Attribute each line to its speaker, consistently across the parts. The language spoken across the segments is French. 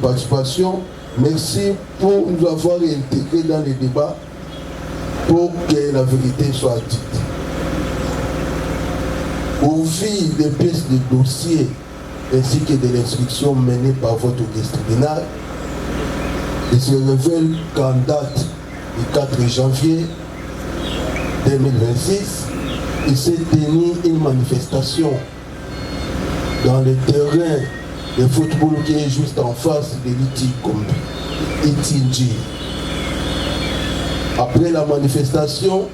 Speaker 1: participation. Merci pour nous avoir intégrés dans les débats pour que la vérité soit dite. Au vu des pièces de dossier ainsi que de l'instruction menée par votre caisse tribunal, il se révèle qu'en date du 4 janvier 2026, il s'est tenu une manifestation dans le terrain de football qui est juste en face de l'ITG. Après la manifestation,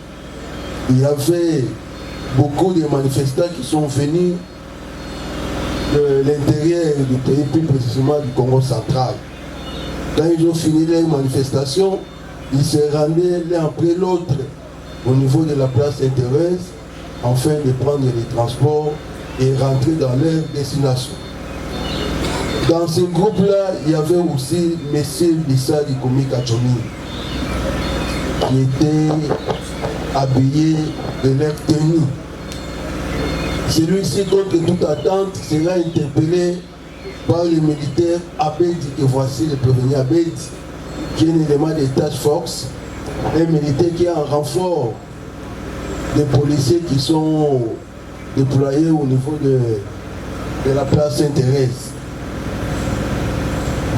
Speaker 1: il y avait beaucoup de manifestants qui sont venus de l'intérieur du pays, plus précisément du Congo central. Quand ils ont fini leur manifestation, ils se rendaient l'un après l'autre au niveau de la place Sainte-Thérèse afin de prendre les transports et rentrer dans leur destination. Dans ce groupe-là, il y avait aussi M. Bissa Dikomi Kachoni qui était habillé de leur tenue. Celui-ci, contre toute attente, sera interpellé par les militaires Abedi, et voici le prévenu Abedi, qui est un élément des task force, un militaire qui est en renfort des policiers qui sont déployés au niveau de la place Sainte-Thérèse.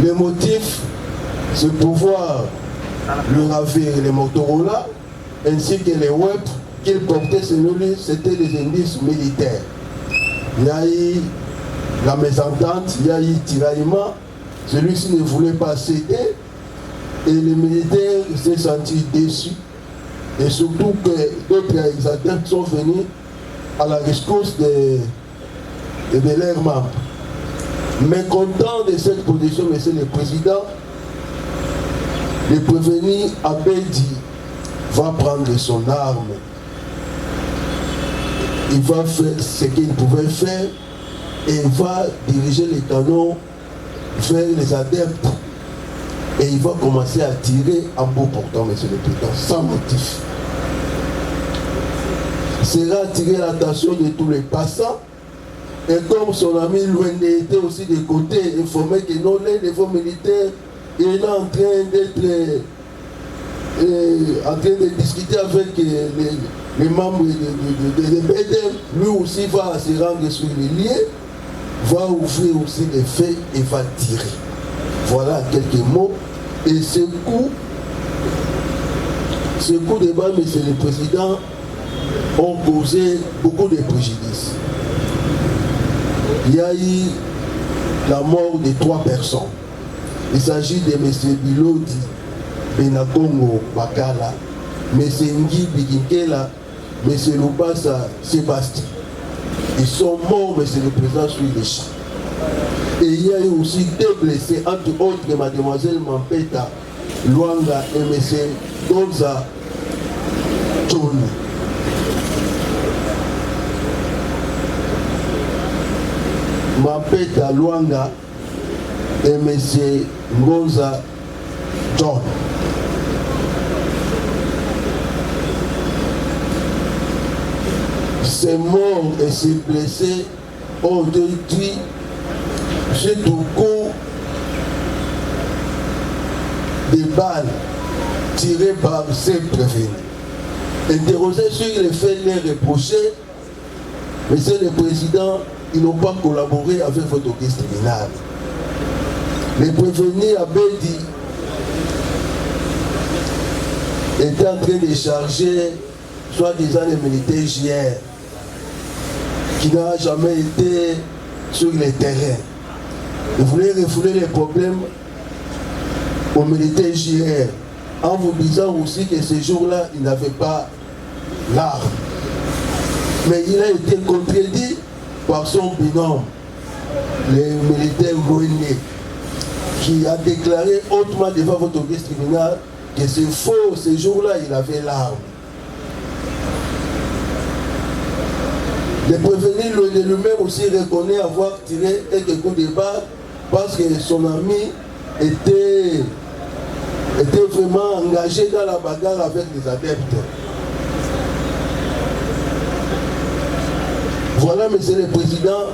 Speaker 1: Le motif, c'est pouvoir le ravir les Motorola ainsi que les web qu'il portait selon lui, c'était des indices militaires. Il y a eu la mésentente, il y a eu tiraillement, celui-ci ne voulait pas céder et les militaires s'est senti déçus et surtout que d'autres réalisateurs sont venus à la rescousse de leurs membres. Mécontent de cette position, monsieur le Président, le prévenu Abedi va prendre son arme. Il va faire ce qu'il pouvait faire et il va diriger les canons vers les adeptes. Et il va commencer à tirer en bout portant, monsieur le Président, sans motif. Il sera attirer l'attention de tous les passants. Et comme son ami Louende était aussi de côté, informé que non, les niveaux militaires, il est en train de discuter avec les membres de BDM, lui aussi va se rendre sur les lieux, va ouvrir aussi des faits et va tirer. Voilà quelques mots. Et ce coup de balle, monsieur le Président, ont causé beaucoup de préjudices. Il y a eu la mort de 3 personnes. Il s'agit de M. Bilodi Benakongo Bakala, M. Ngi Biginkela, M. Lubasa Sébastien. Ils sont morts, M. le Président, sur les champs. Et il y a eu aussi 2 blessés, entre autres Mademoiselle Mampeta Luanga et M. Donza Tchoni. Mampeta Luanga et M. Ngonza John. Ces morts et ces blessés ont été tués suite au coup des balles tirées par ces prévenus. Interrogés sur les faits les reprochés, Monsieur le Président, ils n'ont pas collaboré avec votre caisse tribunal. Les prévenus Abedi étaient en train de charger soi-disant les militaires JR qui n'a jamais été sur les terrains. Ils voulaient refouler les problèmes aux militaires JR en vous disant aussi que ce jour-là, ils n'avaient pas l'arme. Mais il a été contredit par son binôme, le militaire Rouené, qui a déclaré hautement devant votre caisse tribunal que c'est faux, ce jour-là, il avait l'arme. Le prévenu lui-même aussi reconnaît avoir tiré quelques coups de balle parce que son ami était vraiment engagé dans la bagarre avec les adeptes. Voilà, Monsieur le Président,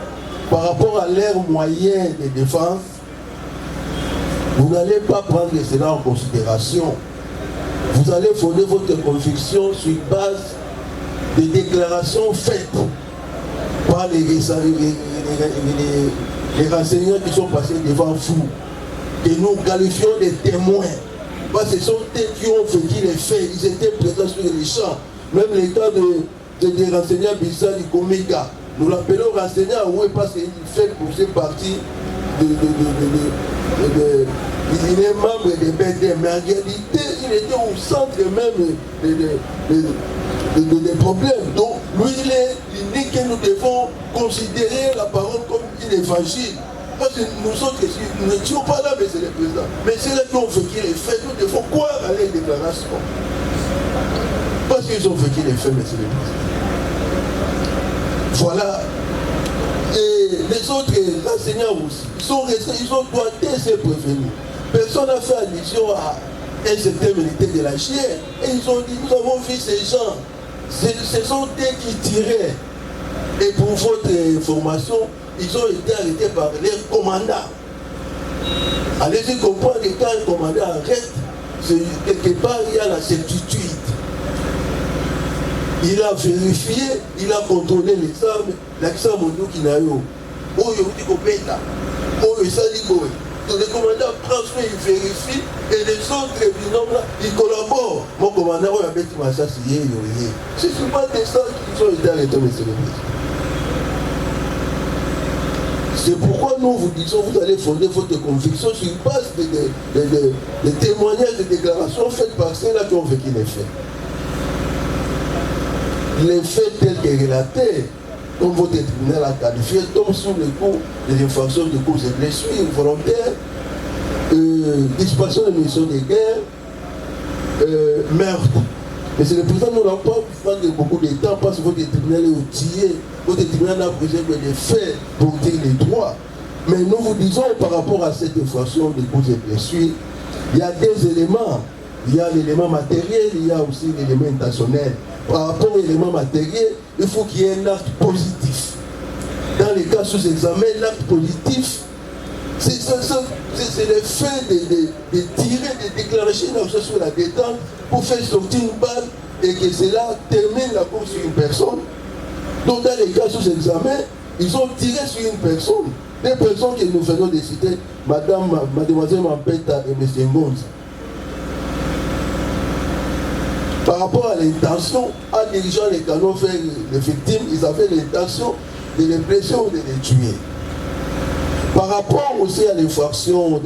Speaker 1: par rapport à leurs moyens de défense, Vous n'allez pas prendre cela en considération. Vous allez fonder votre conviction sur base des déclarations faites par les renseignants qui sont passés devant vous, que nous qualifions des témoins. Parce que ce sont eux qui ont vécu les faits, ils étaient présents sur les champs. Même les cas des renseignants Bissali Komega, nous l'appelons renseignant, oui, parce qu'il fait pour ces parties il est membre de BD, mais en réalité, il était au centre même des problèmes. Donc, lui, il est l'unique que nous devons considérer la parole comme une évangile. Parce que nous autres, nous n'étions pas là, mais c'est le président. Mais c'est là qu'on vécu les faits, nous devons croire à les déclarations. Parce qu'ils ont vécu les faits, mais c'est le président. Voilà. Et les autres enseignants aussi, ils ont doigté ces prévenus. Personne n'a fait allusion à un certain militaire de la chair. Et ils ont dit, nous avons vu ces gens. Ce sont eux qui tiraient. Et pour votre information, ils ont été arrêtés par les commandants. Allez-y comprendre que quand un commandant arrête, quelque part il y a la certitude. Il a vérifié, il a contrôlé les armes, l'accent mondial qui n'a eu. Oh, il dit qu'on paye là. Oh, il s'est dit que le commandant prend soin, il vérifie, et les autres binômes là, ils collaborent. Mon commandant, il a mis tout ça, c'est souvent des gens qui ont été arrêtés, monsieur le président. C'est pourquoi nous vous disons, vous allez fonder votre conviction sur une base de témoignages, de déclarations faites par ceux-là qui ont vécu les faits. Les faits tels que relatés, comme votre tribunal a qualifié, tombent sous le coup des infractions de causes et blessures volontaires, disparition de munitions de guerre, meurtre. Mais c'est le président, nous n'avons pas prendre beaucoup de temps parce que votre tribunal est outillé, votre tribunal n'a besoin que des faits pour dire les droits. Mais nous vous disons par rapport à cette infraction de causes et blessures, il y a des éléments. Il y a l'élément matériel, il y a aussi l'élément intentionnel. Par rapport à l'élément matériel, il faut qu'il y ait un acte positif. Dans les cas sous examen, l'acte positif, c'est le fait de tirer, de déclencher une action sur la détente pour faire sortir une balle et que cela termine la course sur une personne. Donc dans les cas sous examen, ils ont tiré sur une personne. Des personnes que nous venons de citer, mademoiselle Mampeta et M. Ngonza. Par rapport à l'intention, en dirigeant les canons vers les victimes, ils avaient l'intention de les blesser ou de les tuer. Par rapport aussi à l'infraction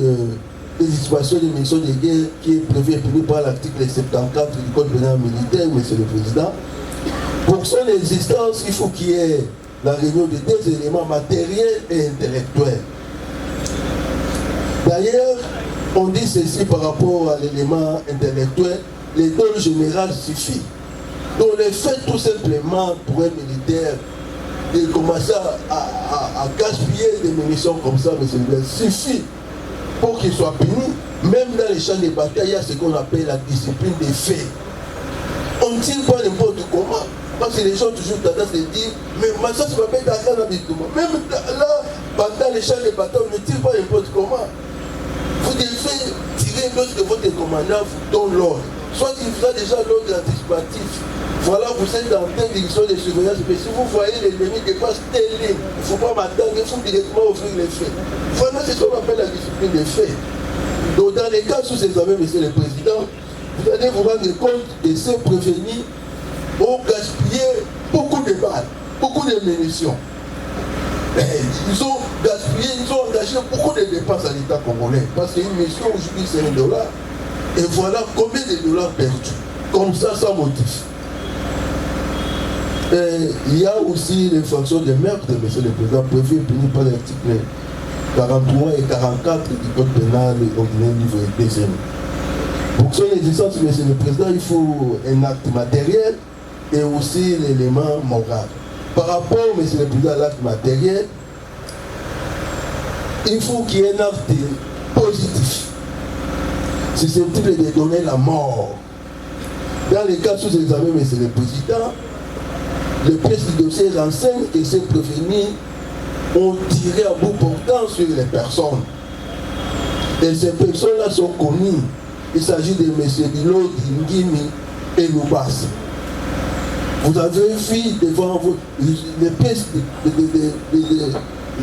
Speaker 1: des dispositions de munitions de guerre qui est prévue et punie par l'article 74 du Code pénal militaire, Monsieur le Président, pour son existence, il faut qu'il y ait la réunion de deux éléments matériels et intellectuels. D'ailleurs, on dit ceci par rapport à l'élément intellectuel. Les dons générales suffisent. Donc les faits tout simplement pour un militaire de commencer à gaspiller des munitions comme ça, mais c'est suffit pour qu'il soit puni. Même dans les champs de bataille, il y a ce qu'on appelle la discipline des faits. On ne tire pas n'importe comment. Parce que les gens ont toujours tendance à dire, mais ça se m'appelle Dakar habituellement. Même là, pendant les champs de bataille, on ne tire pas n'importe comment. Vous devez tirer lorsque votre commandant vous donne l'ordre. Soit il vous a déjà l'ordre anticipatif. Voilà, vous êtes en pleine direction de surveillance, mais si vous voyez l'ennemi dépasse telle ligne, il ne faut pas m'attendre, il faut directement ouvrir les faits. Voilà, c'est ce qu'on appelle la discipline des faits. Donc dans les cas sous examen, Monsieur le Président, vous allez vous rendre compte que ces prévenus ont gaspillé beaucoup de balles, beaucoup de munitions. Ils ont gaspillé, ils ont engagé beaucoup de dépenses à l'État congolais. Parce qu'une mission aujourd'hui c'est $1. Et voilà combien de dollars perdus. Comme ça, sans motif. Et il y a aussi l'infraction de meurtre, Monsieur le Président, prévu et puni par l'article 43 et 44 du Code pénal ordinaire niveau 2e. Pour son existence, Monsieur le Président, il faut un acte matériel et aussi l'élément moral. Par rapport, Monsieur le Président, à l'acte matériel, il faut qu'il y ait un acte positif, susceptible de donner la mort. Dans les cas sous examen, Monsieur le Président, les pièces du dossier renseignent que ces prévenus ont tiré à bout portant sur les personnes. Et ces personnes-là sont connues. Il s'agit de M. Bilo, Ngimi et Loubas. Vous avez vu devant vous les pièces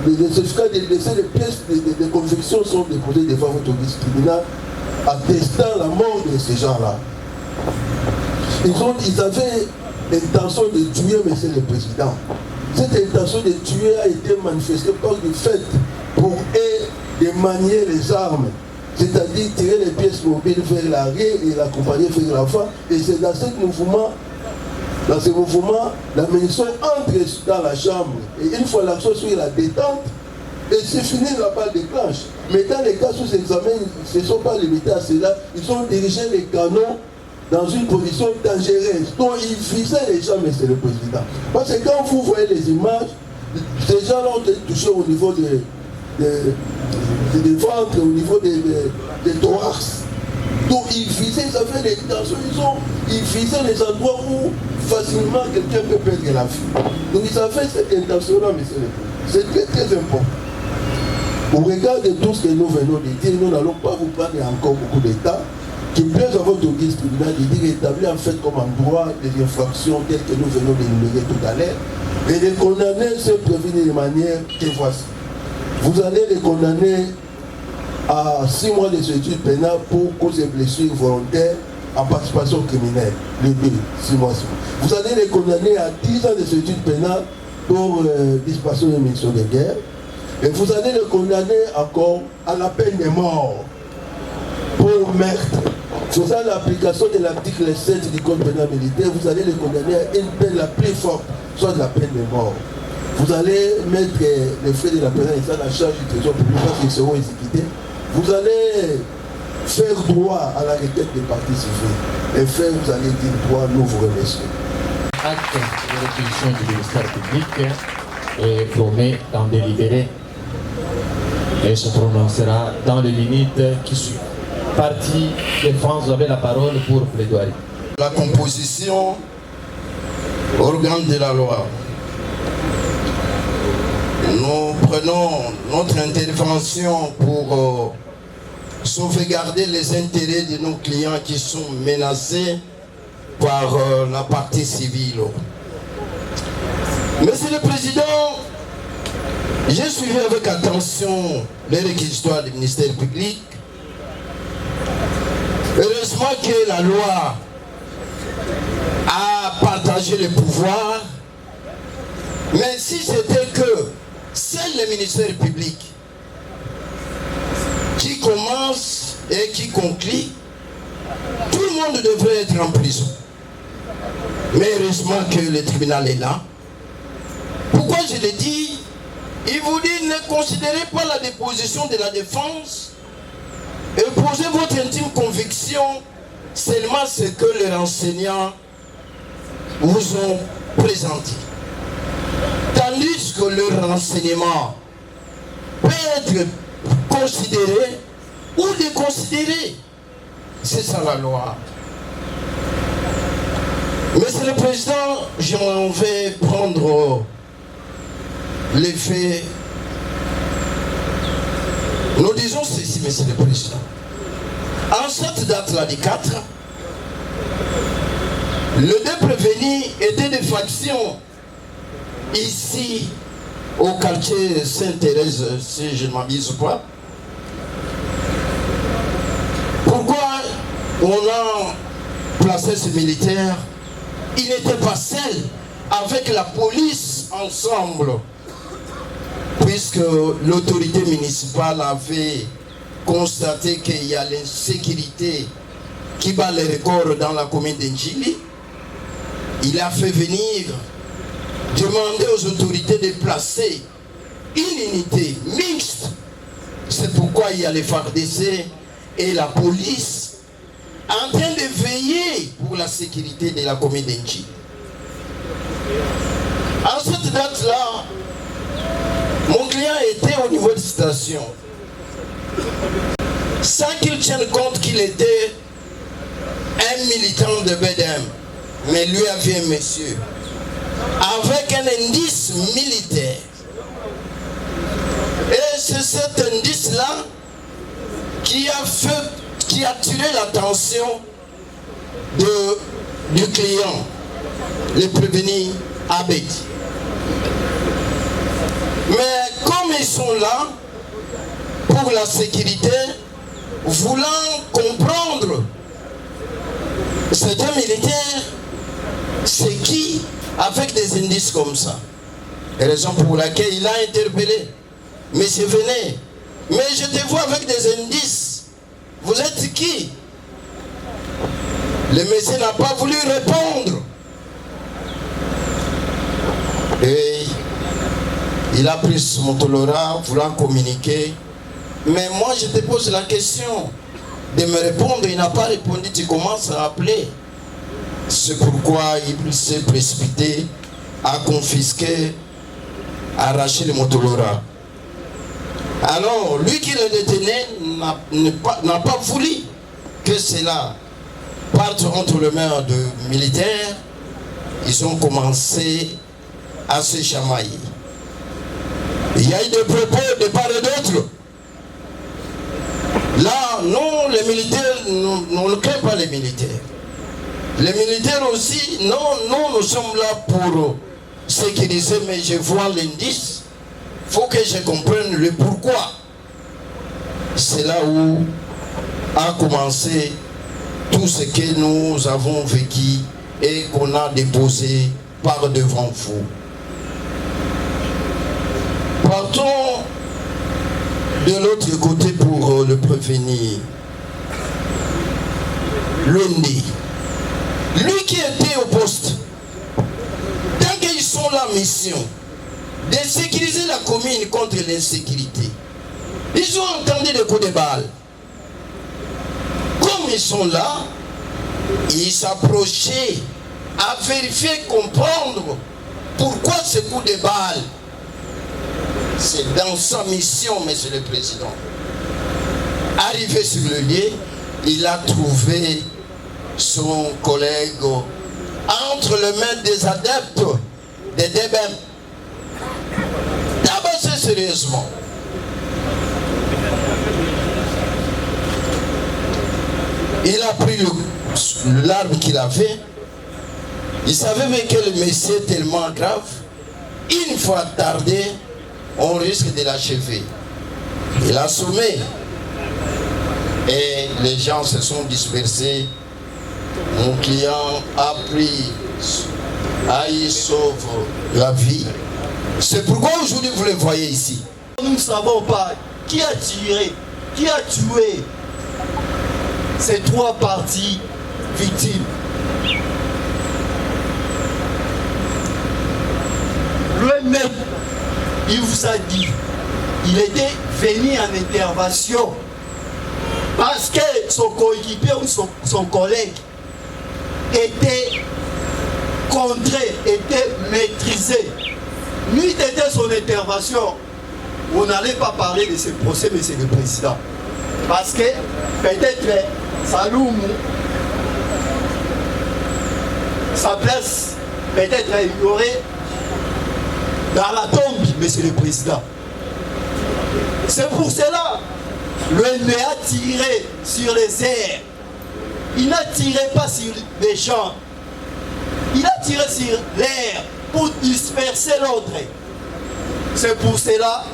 Speaker 1: les certificats de décès, les pièces de conviction sont déposées devant votre tribunal, attestant la mort de ces gens-là. Ils avaient l'intention de tuer M. le Président. Cette intention de tuer a été manifestée par le fait pour eux de manier les armes, c'est-à-dire tirer les pièces mobiles vers l'arrière et l'accompagner vers l'avant. Et c'est dans ce mouvement, la munition entre dans la chambre. Et une fois l'action sur la détente, et c'est fini, la balle déclenche. Mais dans les cas sous examen, ils ne sont pas limités à cela. Ils ont dirigé les canons dans une position dangereuse. Donc ils visaient les gens, monsieur le Président. Parce que quand vous voyez les images, ces gens-là ont été touchés au niveau des ventres, au niveau des thorax. Donc ils visaient, ils avaient des tensions, ils visaient les endroits où facilement quelqu'un peut perdre la vie. Donc ils avaient cette intention-là, monsieur le Président. C'est très très important. Au regard de tout ce que nous venons de dire, nous n'allons pas vous prendre encore beaucoup de temps. Qui plaise à votre guise tribunal de dire établir en fait comme endroit des infractions telles que nous venons d'énumérer tout à l'heure et de condamner ceux prévenus de manière que voici. Vous allez les condamner à 6 mois de études pénales pour cause de blessures volontaires en participation criminelle. Les deux, 6 mois. Vous allez les condamner à 10 ans de études pénales pour disparition de munitions de guerre. Et vous allez les condamner encore à la peine de mort pour meurtre. Faisant l'application de l'article 7 du Code pénal militaire, vous allez les condamner à une peine la plus forte, soit la peine de mort. Vous allez mettre les frais de la pénalité à la charge du trésor public parce qu'ils seront exécutés. Vous allez faire droit à la requête des parties civiles. Et faire, vous allez dire droit, nous vous remercions.
Speaker 2: Acte de réquisition du ministère public est promet d'en délibérer et se prononcera dans les limites qui suivent. Parti défense, vous avez la parole pour plaidoyer.
Speaker 3: La composition, organe de la loi. Nous prenons notre intervention pour sauvegarder les intérêts de nos clients qui sont menacés par la partie civile. Monsieur le Président, j'ai suivi avec attention les réquisitoires du ministère public. Heureusement que la loi a partagé le pouvoir, mais si c'était que seul le ministère public qui commence et qui conclut, tout le monde devrait être en prison. Mais heureusement que le tribunal est là. Pourquoi je le dis? Il vous dit ne considérez pas la déposition de la défense et posez votre intime conviction seulement ce que les renseignants vous ont présenté. Tandis que le renseignement peut être considéré ou déconsidéré. C'est ça la loi. Monsieur le Président, je m'en vais prendre les faits. Nous disons ceci, Monsieur le Président. En cette date-là du 4, le deux prévenus étaient des factions ici au quartier Sainte-Thérèse, si je ne m'abuse pas. Pourquoi on a placé ce militaire? Il n'était pas seul, avec la police ensemble, puisque l'autorité municipale avait constaté qu'il y a l'insécurité qui bat les records dans la commune d'Ndjili. Il a fait venir demander aux autorités de placer une unité mixte. C'est pourquoi il y a les FARDC et la police en train de veiller pour la sécurité de la commune d'Ndjili. En cette date-là, mon client était au niveau de station. Sans qu'il tienne compte qu'il était un militant de BDM, mais lui avait un monsieur avec un indice militaire. Et c'est cet indice-là qui a attiré l'attention du client, le prévenu Abed. Mais comme ils sont là pour la sécurité, voulant comprendre certains militaires, c'est qui avec des indices comme ça. Raison pour laquelle il a interpellé. Monsieur, venez. Mais je te vois avec des indices. Vous êtes qui? Le monsieur n'a pas voulu répondre. Et il a pris son Motorola, voulant communiquer. Mais moi, je te pose la question de me répondre. Il n'a pas répondu. Tu commences à appeler. C'est pourquoi il s'est précipité à confisquer, à arracher le Motorola. Alors, lui qui le détenait n'a pas voulu que cela parte entre les mains de militaires. Ils ont commencé à se chamailler. Il y a eu des propos de part et d'autre. Là, non, les militaires, on ne craint pas les militaires. Les militaires aussi, non, nous sommes là pour sécuriser, mais je vois l'indice. Il faut que je comprenne le pourquoi. C'est là où a commencé tout ce que nous avons vécu et qu'on a déposé par devant vous. Partons de l'autre côté pour le prévenir. Lundi. Lui qui était au poste, tant qu'ils sont la mission de sécuriser la commune contre l'insécurité, ils ont entendu des coups de balle. Comme ils sont là, ils s'approchaient à vérifier, comprendre pourquoi ce coup de balle. C'est dans sa mission, Monsieur le Président. Arrivé sur le lieu, il a trouvé son collègue entre les mains des adeptes des DBM. Tabassé sérieusement. Il a pris l'arme qu'il avait. Il savait mais que le monsieur est tellement grave. Une fois tardé, on risque de l'achever. Il a sommé. Et les gens se sont dispersés. Mon client a pris, il sauve la vie. C'est pourquoi aujourd'hui vous le voyez ici.
Speaker 4: Nous ne savons pas qui a tiré, qui a tué ces trois parties victimes. Lui-même, il vous a dit, il était venu en intervention parce que son coéquipier ou son collègue était contré, était maîtrisé. Lui, était son intervention. On n'allait pas parler de ce procès, mais c'est le président. Parce que peut-être Saloum, sa place, peut-être il y aurait dans la tombe, monsieur le président. C'est pour cela le nez a tiré sur les airs. Il n'a tiré pas sur les gens. Il a tiré sur l'air pour disperser l'autre. C'est pour cela,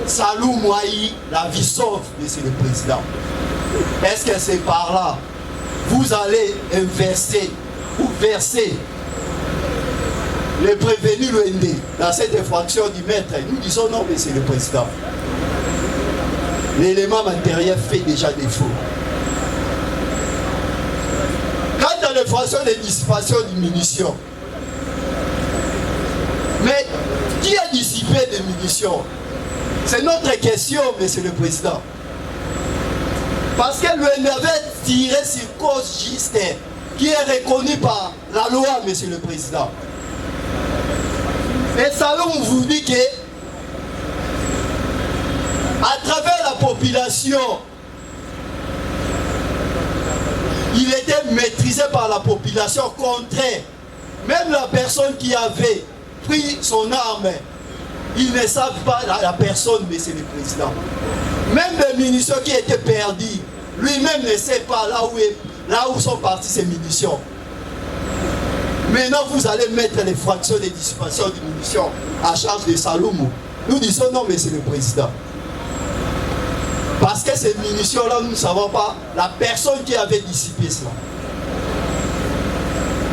Speaker 4: Salou Mouaï, la vie sauve, monsieur le président. Est-ce que c'est par là vous allez inverser ou verser les prévenus l'OND dans cette infraction du maître? Nous disons non, monsieur le président. L'élément matériel fait déjà défaut. Quant à l'infraction de dissipation de munitions, mais qui a dissipé des munitions? C'est notre question, monsieur le président. Parce que l'OND avait tiré sur cause juste, qui est reconnue par la loi, monsieur le président. Et Salom vous dit que à travers la population, il était maîtrisé par la population contraire. Même la personne qui avait pris son arme, ils ne savent pas la personne, monsieur le président. Même des munitions qui étaient perdues, lui-même ne sait pas là où sont parties ces munitions. Maintenant, vous allez mettre les fractions de dissipation de munitions à charge de Saloumou. Nous disons non, mais c'est le président. Parce que ces munitions-là, nous ne savons pas la personne qui avait dissipé cela.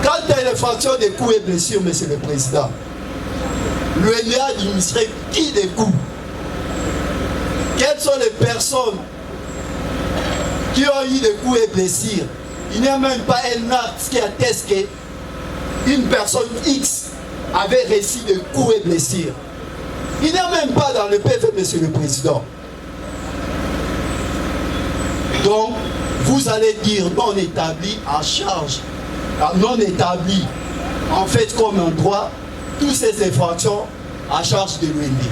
Speaker 4: Quand il y a les fractions de coups et blessures, mais c'est le président. L'UNEA administrerait qui des coups? Quelles sont les personnes qui ont eu des coups et blessures? Il n'y a même pas un acte qui atteste qu'une personne X avait reçu des coups et blessures. Il n'y a même pas dans le PV, monsieur le président. Donc, vous allez dire non établi en charge, non établi en fait comme un droit, toutes ces infractions à charge de l'UND.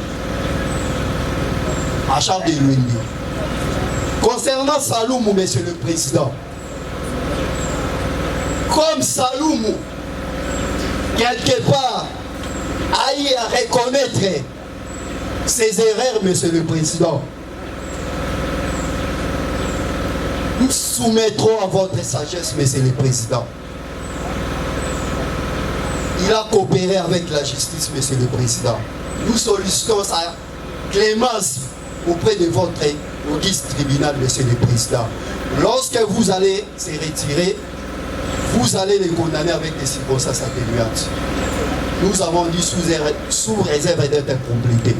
Speaker 4: À charge de l'UND. Concernant Saloumou, monsieur le président, comme Saloumou, quelque part, a eu à reconnaître ses erreurs, monsieur le président, nous soumettrons à votre sagesse, monsieur le président. Il a coopéré avec la justice, monsieur le président. Nous sollicitons sa clémence auprès de votre auguste tribunal, monsieur le président. Lorsque vous allez se retirer, vous allez les condamner avec des circonstances atténuantes. Nous avons dit sous réserve d'être complété.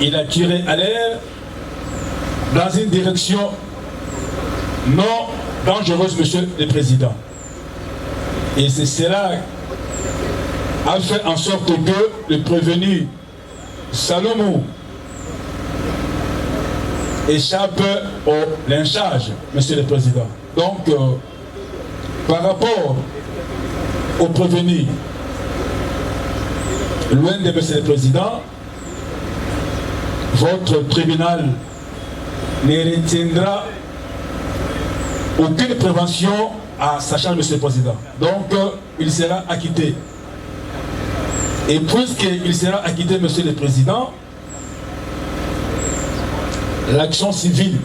Speaker 5: Il a tiré à l'air dans une direction non dangereuse, monsieur le président. Et c'est cela a fait en sorte que le prévenu Saloumou échappe au lynchage, monsieur le président. Donc, par rapport au prévenu, loin de monsieur le président, votre tribunal ne retiendra aucune prévention à sa charge, monsieur le président. Donc, il sera acquitté. Et puisqu'il sera acquitté, monsieur le président, l'action civile,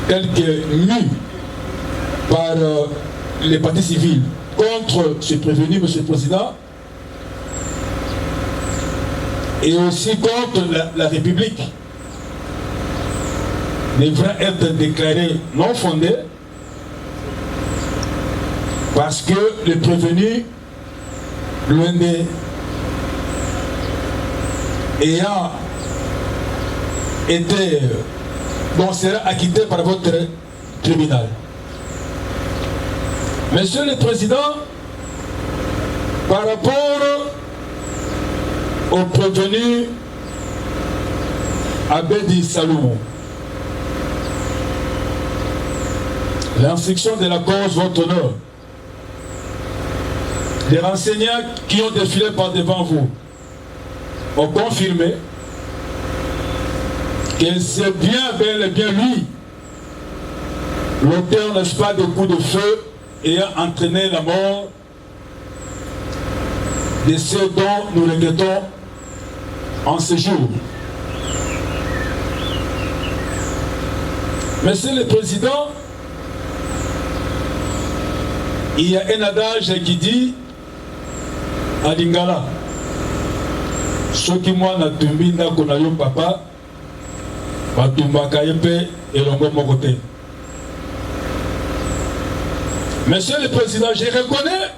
Speaker 5: telle que mue par les partis civils contre ce prévenu, monsieur le président, et aussi contre la République, devra être déclarée non fondée parce que le prévenu, l'UND, ayant été, sera acquitté par votre tribunal. Monsieur le Président, par rapport au prévenu Abedi Saloumou, l'instruction de la cause, votre honneur, les renseignants qui ont défilé par devant vous ont confirmé que c'est bien, bel et bien lui, l'auteur, n'est-ce pas, de coups de feu ayant entraîné la mort de ceux dont nous regrettons en ce jour. Monsieur le Président, il y a un adage qui dit à Lingala, ce qui moi n'a tumbi n'a konayo papa, va tumbaka yepe et l'ongo mon côté. Monsieur le Président, je reconnais,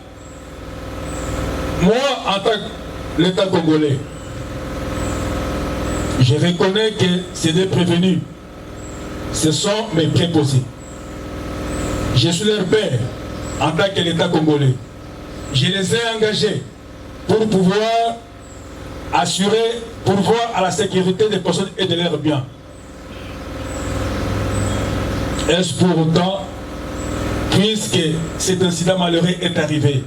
Speaker 5: moi en tant que l'État congolais, je reconnais que c'est des prévenus. Ce sont mes préposés. Je suis leur père en tant que l'État congolais. Je les ai engagés pour pouvoir assurer, pourvoir à la sécurité des personnes et de leurs biens. Est-ce pour autant, puisque cet incident malheureux est arrivé,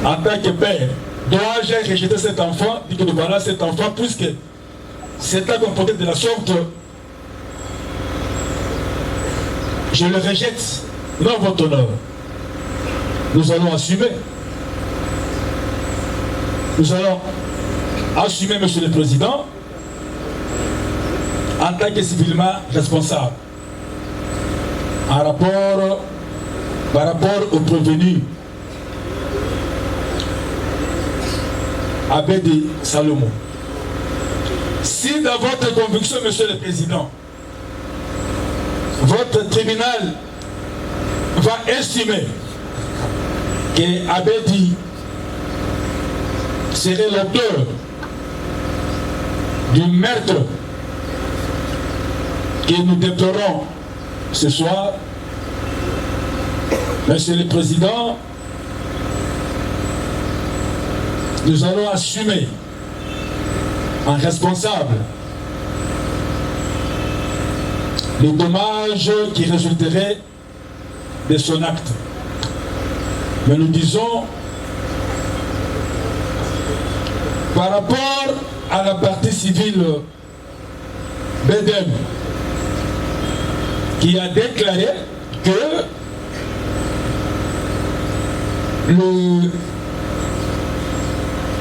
Speaker 5: en tant que père, dois-je rejeter cet enfant, dit que voilà cet enfant, puisque c'est à comporter de la sorte, je le rejette, non votre honneur. Nous allons assumer. Nous allons assumer, Monsieur le Président, en tant que civilement responsable, par rapport au prévenu Abedi Salomon. Si dans votre conviction, Monsieur le Président, votre tribunal va estimer que Abedi serait l'auteur du meurtre que nous déplorons ce soir, Monsieur le Président, nous allons assumer en responsable les dommages qui résulteraient de son acte. Mais nous disons, par rapport à la partie civile Bedem, qui a déclaré que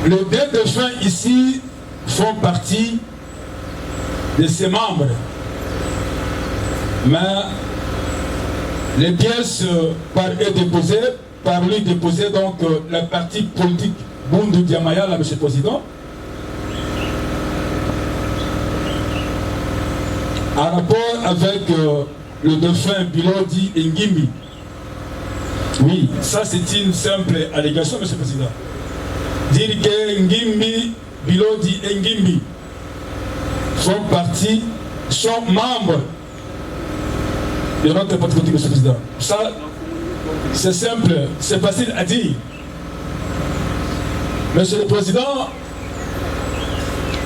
Speaker 5: les deux défunts ici font partie de ses membres. Mais les pièces par lui déposées, donc la partie politique Bundu Diamaya, là, Monsieur le Président, en rapport avec le défunt Bilodi Ngimbi. Oui, ça c'est une simple allégation, Monsieur le Président. Dire que Ngimbi, Bilodi Ngimbi sont membres de notre parti politique, Monsieur le Président. Ça, c'est simple, c'est facile à dire. Monsieur le Président,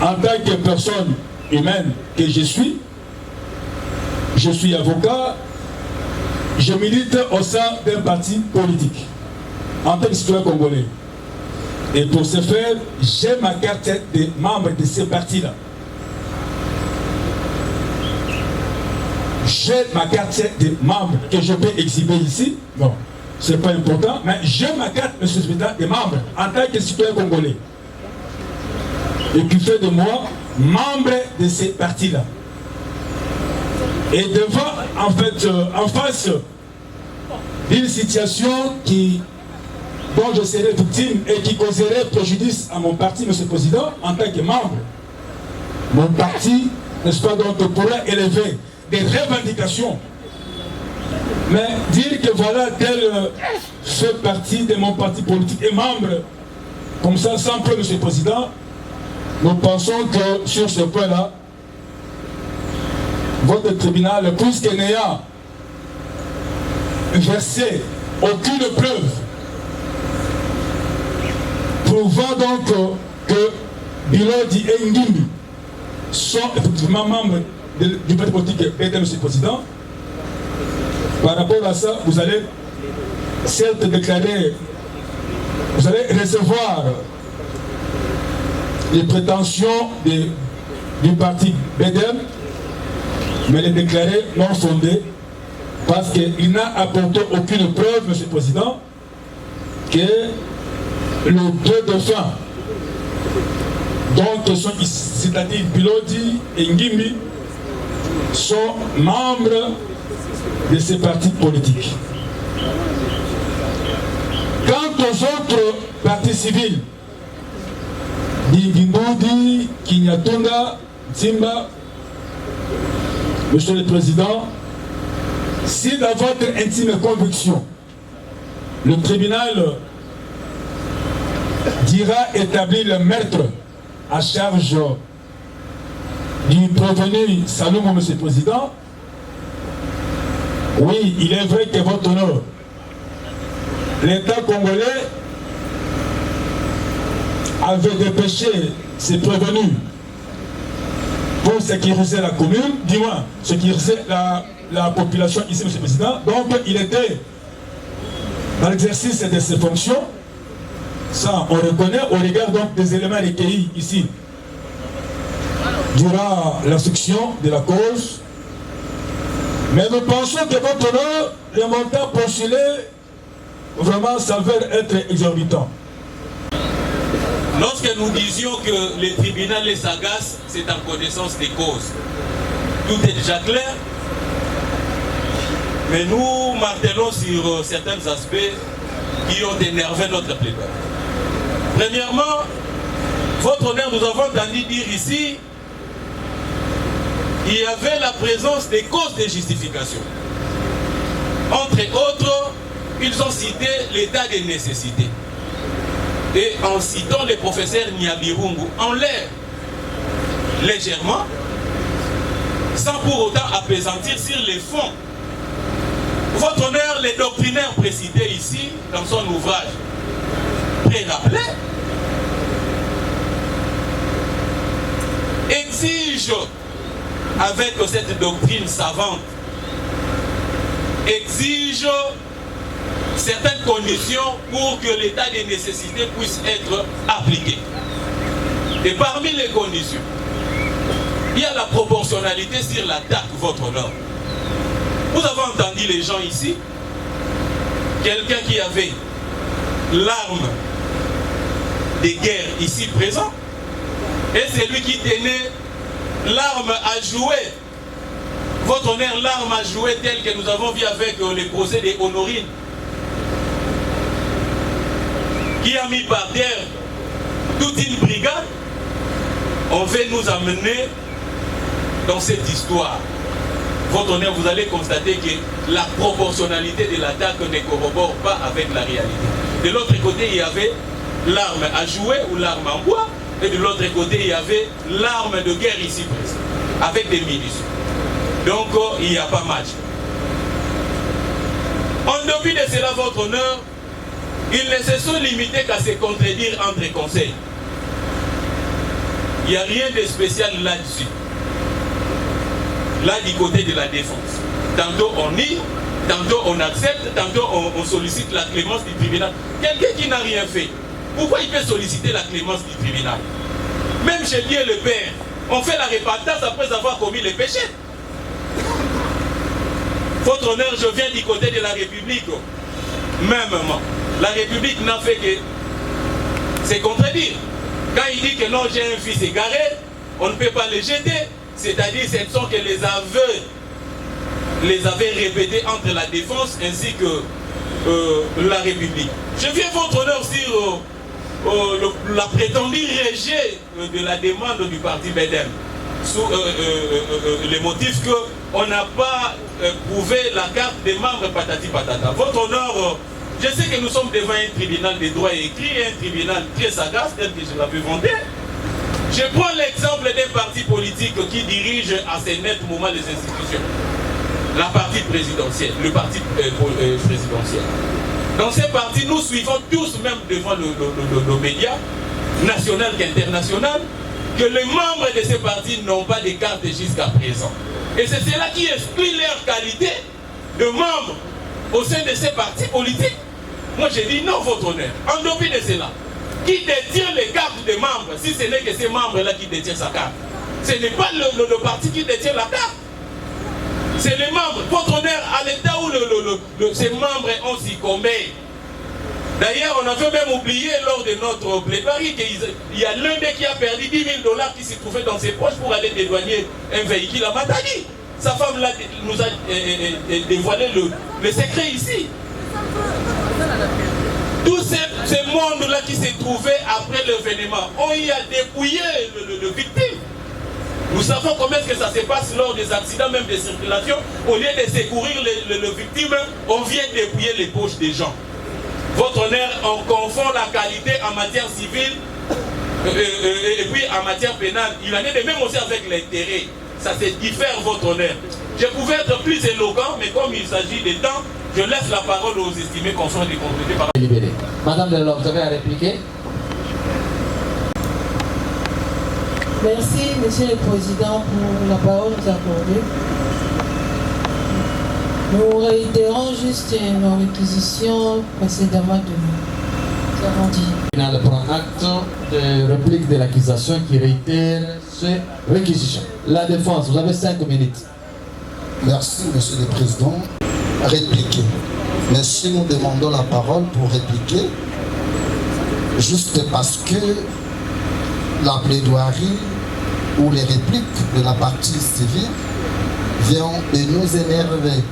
Speaker 5: en tant que personne humaine que je suis avocat, je milite au sein d'un parti politique, en tant que citoyen congolais. Et pour ce faire, j'ai ma carte de membre de ce parti-là. J'ai ma carte de membre que je peux exhiber ici. Bon, ce n'est pas important, mais j'ai ma carte, Monsieur le Président, de membre en tant que citoyen congolais. Et qui fait de moi membre de ce parti-là. Et devant, en face d'une situation dont je serai victime et qui causerait préjudice à mon parti, Monsieur le Président, en tant que membre, mon parti, n'est-ce pas, donc pourra élever des revendications. Mais dire que voilà, tel fait partie de mon parti politique et membre, comme ça, sans preuve, Monsieur le Président, nous pensons que sur ce point-là, votre tribunal, puisque n'ayant versé aucune preuve prouvant donc que Bilodi et Ngimbi sont effectivement membres du parti politique BDM, Monsieur le Président, par rapport à ça, vous allez certes déclarer, vous allez recevoir les prétentions du parti BDM, mais les déclarer non fondés, parce qu'il n'a apporté aucune preuve, Monsieur le Président, que les deux défunts, donc c'est-à-dire Bilodi et Ngimbi, sont membres de ces partis politiques. Quant aux autres partis civils, Ngimboudi, Kinyatonga, Zimba, Monsieur le Président, si dans votre intime conviction, le tribunal dira établir le meurtre à charge du prévenu Salomon, Monsieur le Président, oui, il est vrai que votre honneur, l'État congolais avait dépêché ses prévenus pour sécuriser la commune, du moins sécuriser la population ici, Monsieur le Président. Donc il était dans l'exercice de ses fonctions. Ça, on reconnaît au regard donc des éléments recueillis ici durant l'instruction de la cause. Mais nous pensons que votre honneur, le montant postulé vraiment s'avère être exorbitant.
Speaker 6: Lorsque nous disions que le tribunal est sagace, c'est en connaissance des causes. Tout est déjà clair, mais nous martelons sur certains aspects qui ont énervé notre plaidoyer. Premièrement, votre honneur, nous avons entendu dire ici qu'il y avait la présence des causes de justification. Entre autres, ils ont cité l'état de nécessité. Et en citant le professeur Nyabirungu, en l'air, légèrement, sans pour autant apaisantir sur les fonds. Votre honneur, les doctrinaires précités ici, dans son ouvrage, pré-rappelé, exige, avec cette doctrine savante, exige certaines conditions pour que l'état de nécessité puisse être appliqué. Et parmi les conditions, il y a la proportionnalité sur l'attaque, votre honneur. Vous avez entendu les gens ici, quelqu'un qui avait l'arme de guerre ici présent, et c'est lui qui tenait l'arme à jouer. Votre honneur, l'arme à jouer telle que nous avons vu avec les procès des Honorines, qui a mis par terre toute une brigade. On veut nous amener dans cette histoire. Votre honneur, vous allez constater que la proportionnalité de l'attaque ne corrobore pas avec la réalité. De l'autre côté, il y avait l'arme à jouer ou l'arme en bois, et de l'autre côté, il y avait l'arme de guerre ici présente, avec des munitions. Donc, il n'y a pas match. En dépit de cela, votre honneur, ils ne se sont limités qu'à se contredire entre conseils. Il n'y a rien de spécial là-dessus. Là, du côté de la défense. Tantôt on nie, tantôt on accepte, tantôt on sollicite la clémence du tribunal. Quelqu'un qui n'a rien fait, pourquoi il peut solliciter la clémence du tribunal? Même chez Dieu le Père, on fait la repentance après avoir commis les péchés. Votre honneur, je viens du côté de la République. Mêmement, la République n'a fait que se contredire. Quand il dit que non, j'ai un fils égaré, on ne peut pas le jeter. C'est-à-dire ce ne sont que les aveux répétés entre la défense ainsi que la République. Je viens votre honneur sur la prétendue rejet de la demande du parti BEDEM sous le motif qu'on n'a pas prouvé la carte des membres patati patata. Votre honneur, je sais que nous sommes devant un tribunal des droits écrits, un tribunal très sagace tel que je l'avais vanté. Je prends l'exemple d'un parti politique qui dirige à ces nets moments les institutions. La partie présidentielle, le parti présidentiel. Dans ces partis, nous suivons tous, même devant nos médias, nationaux qu'internationaux, que les membres de ces partis n'ont pas de carte jusqu'à présent. Et c'est cela qui exclut leur qualité de membres au sein de ces partis politiques. Moi, je dis non, votre honneur. En dépit de cela, qui détient les cartes des membres, si ce n'est que ces membres-là qui détiennent sa carte? Ce n'est pas le parti qui détient la carte. C'est les membres. Votre honneur, à l'état où ces membres ont succombé. D'ailleurs, on avait même oublié lors de notre plaidoirie qu'il y a l'un d'eux qui a perdu 10 000 $ qui se trouvait dans ses poches pour aller dédouaner un véhicule à Matadi. Sa femme là, nous a dévoilé le secret ici. Tous ces mondes-là qui se trouvaient après l'événement, on y a dépouillé le victime. Nous savons comment est-ce que ça se passe lors des accidents, même de circulation. Au lieu de secourir le victime, on vient dépouiller les poches des gens. Votre honneur, on confond la qualité en matière civile et puis en matière pénale. Il en est de même aussi avec l'intérêt. Ça se diffère, votre honneur. Je pouvais être plus éloquent, mais comme il s'agit de temps, je laisse la parole aux estimés confrères de compléter par...
Speaker 2: Madame Delors, vous avez à répliquer?
Speaker 7: Merci, Monsieur le Président, pour la parole que vous accordez. Nous réitérons juste nos réquisitions précédemment de nous avons dit.
Speaker 2: Le tribunal prend acte de réplique de l'accusation qui réitère ces réquisitions. La défense, vous avez 5 minutes.
Speaker 8: Merci, Monsieur le Président. Répliquer. Mais si nous demandons la parole pour répliquer, juste parce que la plaidoirie ou les répliques de la partie civile vient de nous énerver.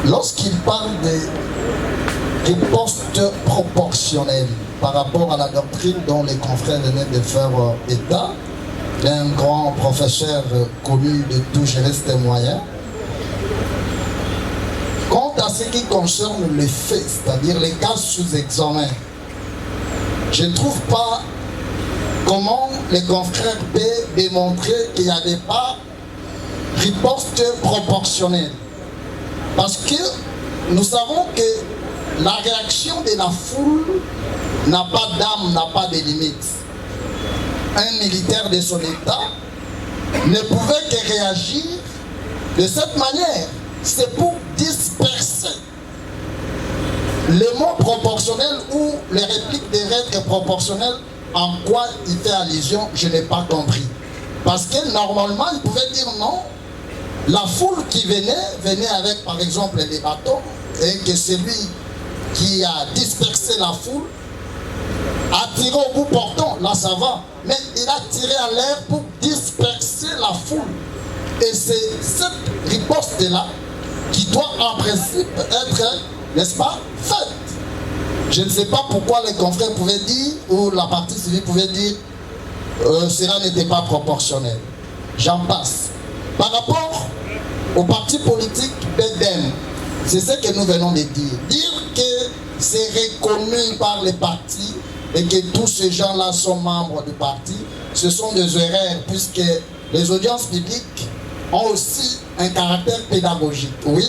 Speaker 8: Lorsqu'il parle de riposte proportionnelle par rapport à la doctrine dont les confrères venaient de faire état, d'un grand professeur connu de tout juriste moyen, quant à ce qui concerne les faits, c'est-à-dire les cas sous examen, je ne trouve pas comment les confrères peuvent démontrer qu'il n'y avait pas riposte proportionnelle. Parce que nous savons que la réaction de la foule n'a pas d'âme, n'a pas de limite. Un militaire de son état ne pouvait que réagir de cette manière. C'est pour disperser. Les mots proportionnels ou les répliques devaient être proportionnelles. En quoi il fait allusion, je n'ai pas compris. Parce que normalement, il pouvait dire non. La foule qui venait avec par exemple les bâtons, et que celui qui a dispersé la foule a tiré au bout portant, là ça va. Mais il a tiré à l'air pour disperser la foule. Et c'est cette riposte-là qui doit en principe être, n'est-ce pas, faite. Je ne sais pas pourquoi les confrères pouvaient dire, ou la partie civile pouvait dire, cela n'était pas proportionnel. J'en passe. Par rapport au parti politique BEDEM, c'est ce que nous venons de dire. Dire que c'est reconnu par les partis et que tous ces gens-là sont membres du parti, ce sont des erreurs, puisque les audiences publiques ont aussi un caractère pédagogique. Oui,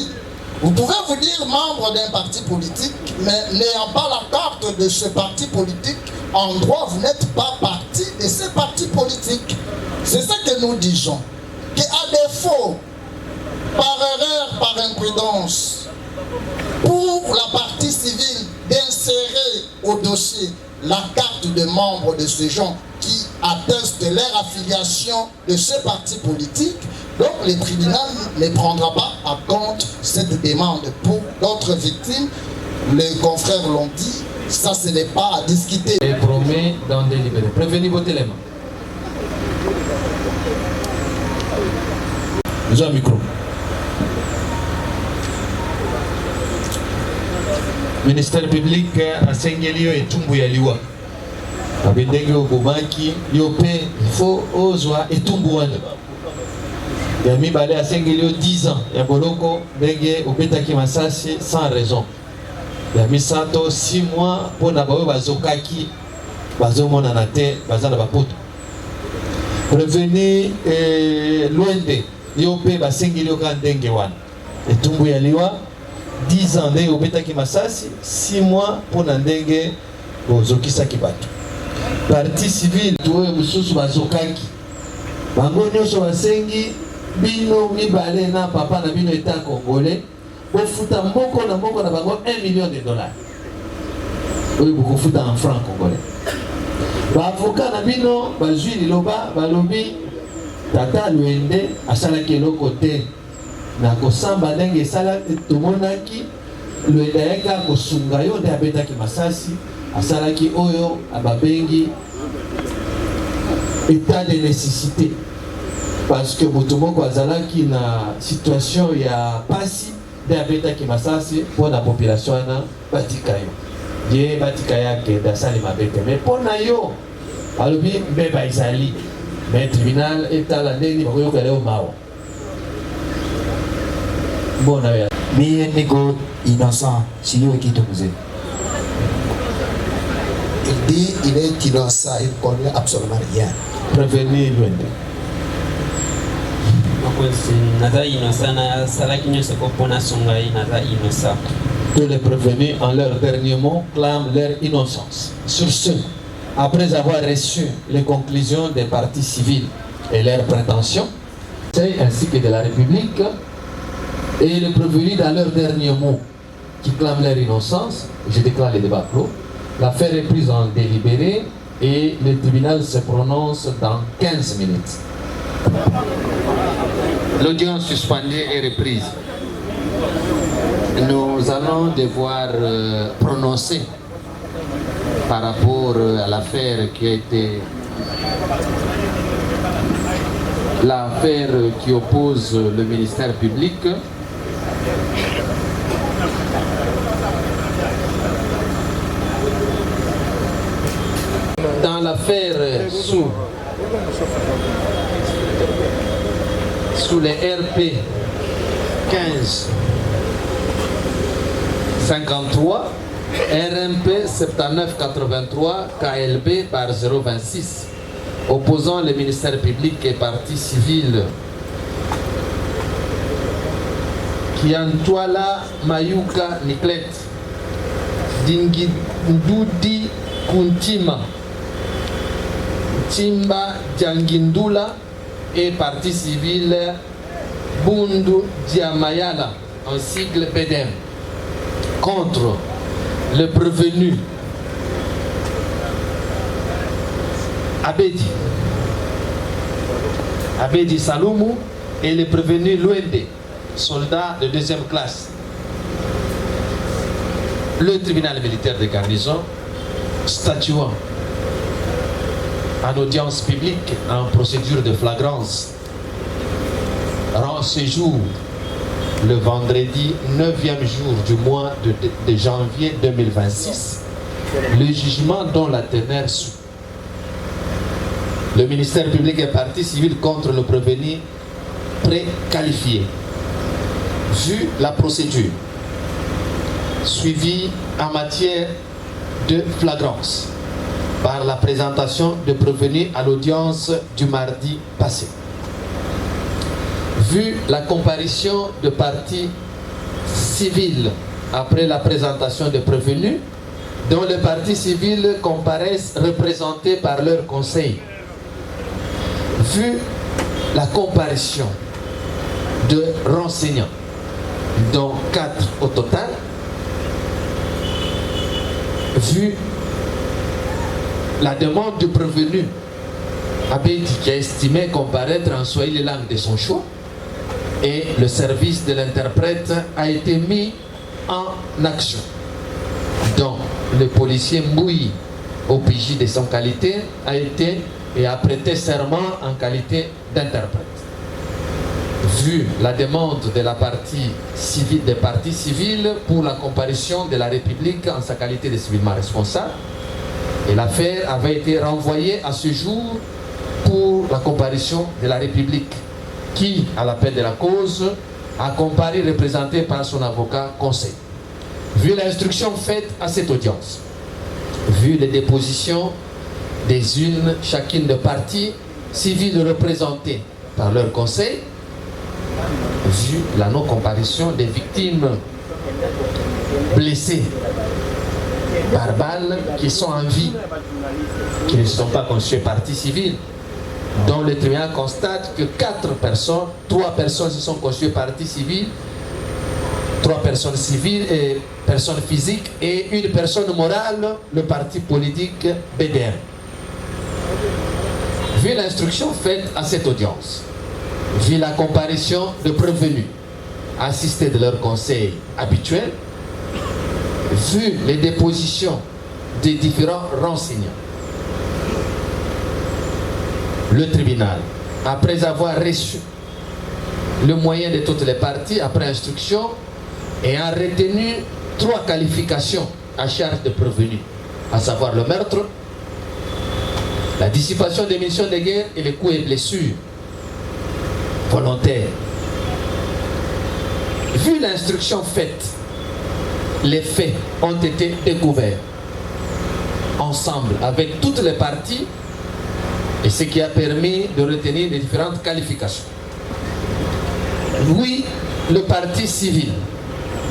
Speaker 8: vous pouvez vous dire membre d'un parti politique, mais n'ayant pas la carte de ce parti politique, en droit, vous n'êtes pas partie de ce parti politique. C'est ce que nous disons. Qu'à défaut, par erreur, par imprudence, pour la partie civile d'insérer au dossier la carte de membre de ces gens qui attestent leur affiliation de ce parti politique, donc le tribunal ne prendra pas en compte cette demande. Pour d'autres victimes, les confrères l'ont dit, ça ce n'est pas à discuter.
Speaker 2: Et promet d'en délibérer. Prévenez vos éléments. J'ai un micro. Ministère public a Sengelio et Tumbu Yaliwa. Abendenge Obomaki, Yope, il faut Ozwa et Tumbuane. Il y a mis balai à Sengelio 10 ans. Il y a Boloko, Benge, Obetaki Masasi, sans raison. Il y a mis Sato 6 mois pour Nabao Bazokaki, Bazomon Anate, Bazana Bapoto. Revenez Loende, Yope, Basengilio Kandenge Wan. Et Tumbu Yaliwa. 10 ans de Obetaki Masasi, 6 mois pour Nandenge Bozokisa Kibatu. Parti civil, tuwe mususu bazokaki. Bango nyonso basengi bino mibale na papa na bino état congolais. Bofuta moko na bango $1 million. Oui, beaucoup futa en francs congolais. Ba avocat na bino bazui liloba balobi tata Luende asalaki eloko te. Na kosamba ndenge sala tomonaki Luendayaka kosunga yo nde abetaki masasi asalaki oyo ababengi état de nécessité parce que moto moko azalaki na situation ya pasi nde abetaki masasi pour la population wana batika yo ye batika yake dasali mabete mais pona yo alobi mbeba izali mais tribunal etala ndeni bakoyoka leo mawa. Bon,
Speaker 9: mais Nico innocent, si vous qui te vous êtes.
Speaker 8: Il dit il est innocent, il ne connaît absolument rien.
Speaker 2: Prévenez Luende. Tous les prévenus en leur dernier mot clament leur innocence. Sur ce, après avoir reçu les conclusions des partis civils et leurs prétentions, ainsi que de la République, et les prévenus dans leur dernier mot qui clament leur innocence, je déclare le débat clos. L'affaire est prise en délibéré et le tribunal se prononce dans 15 minutes.
Speaker 10: L'audience suspendue est reprise. Nous allons devoir prononcer par rapport à l'affaire qui a été l'affaire qui oppose le ministère public. Dans l'affaire sous les RP 15 53 RMP 7983 KLB par 026 opposant le ministère public et partie civile Kiantwala Mayuka Niklet Dingindudi Kuntima Timba Djangindula et partie civile Bundu Diamayala en sigle PDM contre le prévenu Abedi Saloumou et le prévenu Luende, soldat de deuxième classe. Le tribunal militaire de garnison, statuant en audience publique en procédure de flagrance, rend séjour le vendredi 9e jour du mois de janvier 2026, le jugement dont la teneur suit. Le ministère public est partie civile contre le prévenu préqualifié. Vu la procédure suivie en matière de flagrance par la présentation de prévenus à l'audience du mardi passé. Vu la comparution de parties civiles après la présentation de prévenus, dont les parties civiles comparaissent représentés par leur conseil. Vu la comparution de renseignants, dont 4 au total, vu la demande du prévenu Abedi qui a estimé comparaître en Swahili langue de son choix, et le service de l'interprète a été mis en action, dont le policier Mboui, OPJ de son qualité, a été et a prêté serment en qualité d'interprète. Vu la demande de la partie civile, des parties civiles pour la comparution de la République en sa qualité de civilement responsable, et l'affaire avait été renvoyée à ce jour pour la comparution de la République, qui, à l'appel de la cause, a comparu représenté par son avocat conseil. Vu l'instruction faite à cette audience, vu les dépositions des unes, chacune des parties civiles représentées par leur conseil, vu la non-comparution des victimes blessées par balle qui sont en vie, qui ne sont pas constituées parties civiles, dont le tribunal constate que 4 personnes, 3 personnes se sont constituées parties civiles, 3 personnes civiles et personnes physiques et une personne morale, le parti politique BDR. Vu l'instruction faite à cette audience, vu la comparution de prévenus assistés de leur conseil habituel, vu les dépositions des différents renseignants, le tribunal, après avoir reçu le moyen de toutes les parties, après instruction, et a retenu 3 qualifications à charge de prévenus, à savoir le meurtre, la dissipation des munitions de guerre et les coups et blessures volontaires. Vu l'instruction faite, les faits ont été découverts ensemble avec toutes les parties, et ce qui a permis de retenir les différentes qualifications. Oui, le parti civil,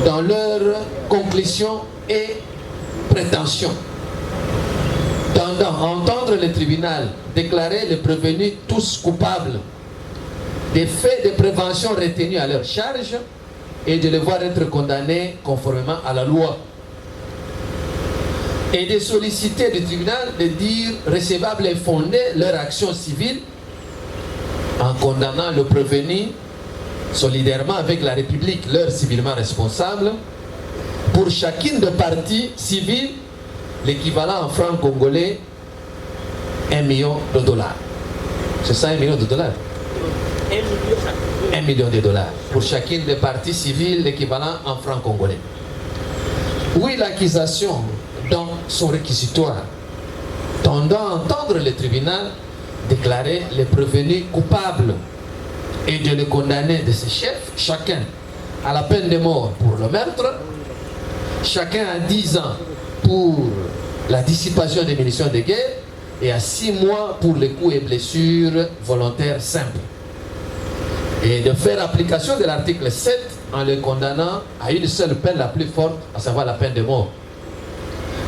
Speaker 10: dans leurs conclusions et prétentions, tendant à entendre le tribunal déclarer les prévenus tous coupables des faits de prévention retenus à leur charge et de les voir être condamnés conformément à la loi. Et de solliciter du tribunal de dire recevable et fondé leur action civile en condamnant le prévenu solidairement avec la République, leur civilement responsable, pour chacune des parties civiles l'équivalent en francs congolais, 1 million de dollars. C'est ça, 1 million de dollars? 1 million de dollars. Pour chacune des parties civiles, l'équivalent en francs congolais. Oui, l'accusation dans son réquisitoire tendant à entendre le tribunal déclarer les prévenus coupables et de les condamner de ses chefs, chacun à la peine de mort pour le meurtre, chacun à 10 ans pour la dissipation des munitions de guerre et à 6 mois pour les coups et blessures volontaires simples. Et de faire application de l'article 7 en le condamnant à une seule peine la plus forte, à savoir la peine de mort.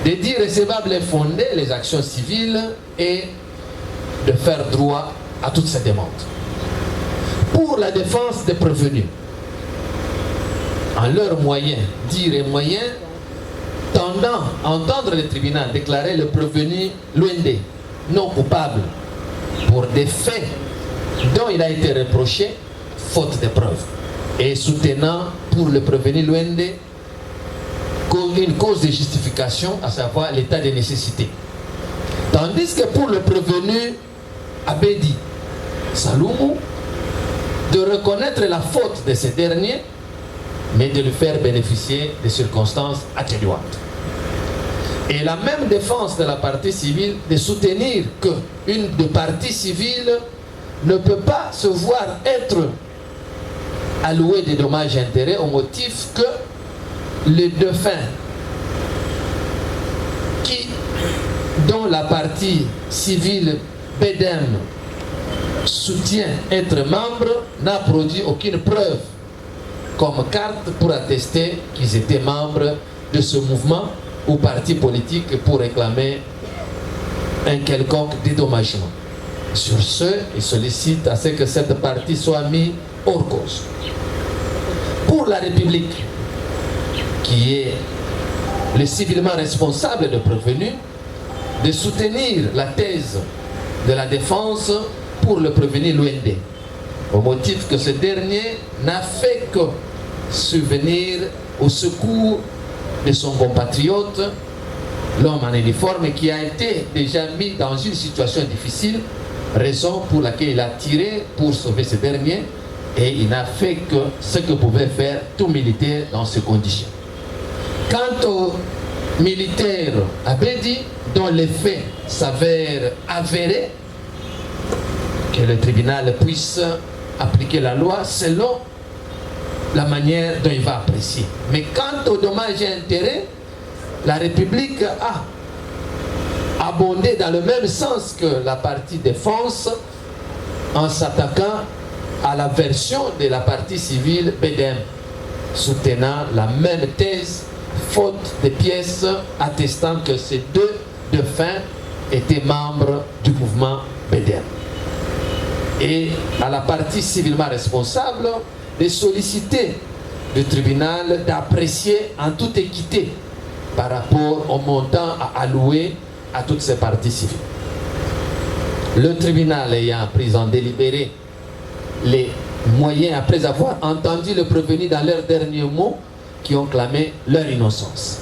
Speaker 10: De dire recevable et fondé les actions civiles et de faire droit à toutes ces demandes. Pour la défense des prévenus, en leurs moyens, dire et moyens, tendant à entendre le tribunal déclarer le prévenu Luende non coupable pour des faits dont il a été reproché, faute de preuves, et soutenant pour le prévenu Luende une cause de justification, à savoir l'état de nécessité. Tandis que pour le prévenu Abedi Saloumou, de reconnaître la faute de ce dernier, mais de lui faire bénéficier des circonstances atténuantes. Et la même défense de la partie civile de soutenir qu'une des parties civiles ne peut pas se voir être allouée des dommages et intérêts au motif que le défunt dont la partie civile BEDEM soutient être membre n'a produit aucune preuve comme carte pour attester qu'ils étaient membres de ce mouvement ou parti politique pour réclamer un quelconque dédommagement. Sur ce, il sollicite à ce que cette partie soit mise hors cause. Pour la République, qui est le civilement responsable de prévenu, de soutenir la thèse de la défense pour le prévenu Luende, au motif que ce dernier n'a fait que subvenir au secours de son compatriote, l'homme en uniforme qui a été déjà mis dans une situation difficile, raison pour laquelle il a tiré pour sauver ce dernier, et il n'a fait que ce que pouvait faire tout militaire dans ces conditions. Quant au militaire Abedi, dont les faits s'avèrent avérés, que le tribunal puisse appliquer la loi selon la manière dont il va apprécier. Mais quant aux dommages et intérêts, la République a abondé dans le même sens que la partie défense en s'attaquant à la version de la partie civile BEDEM, soutenant la même thèse, faute de pièces attestant que ces deux défunts étaient membres du mouvement BEDEM. Et à la partie civilement responsable de solliciter le tribunal d'apprécier en toute équité par rapport au montant à allouer à toutes ces parties civiles. Le tribunal ayant pris en délibéré les moyens, après avoir entendu le prévenu dans leurs derniers mots, qui ont clamé leur innocence.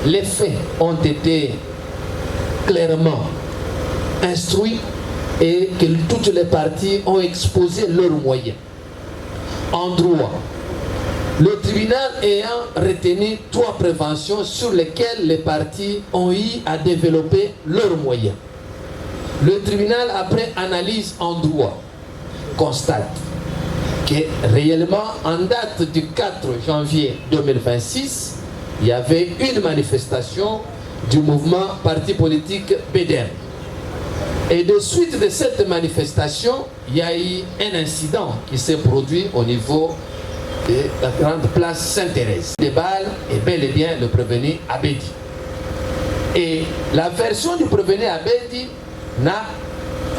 Speaker 10: Les faits ont été clairement instruits et que toutes les parties ont exposé leurs moyens. En droit, le tribunal ayant retenu 3 préventions sur lesquelles les parties ont eu à développer leurs moyens. Le tribunal, après analyse en droit, constate que réellement, en date du 4 janvier 2026, il y avait une manifestation du mouvement parti politique BEDEM. Et de suite de cette manifestation, il y a eu un incident qui s'est produit au niveau de la grande place Sainte-Thérèse. Les balles est bel et bien le prévenu Abedi. Et la version du prévenu Abedi n'a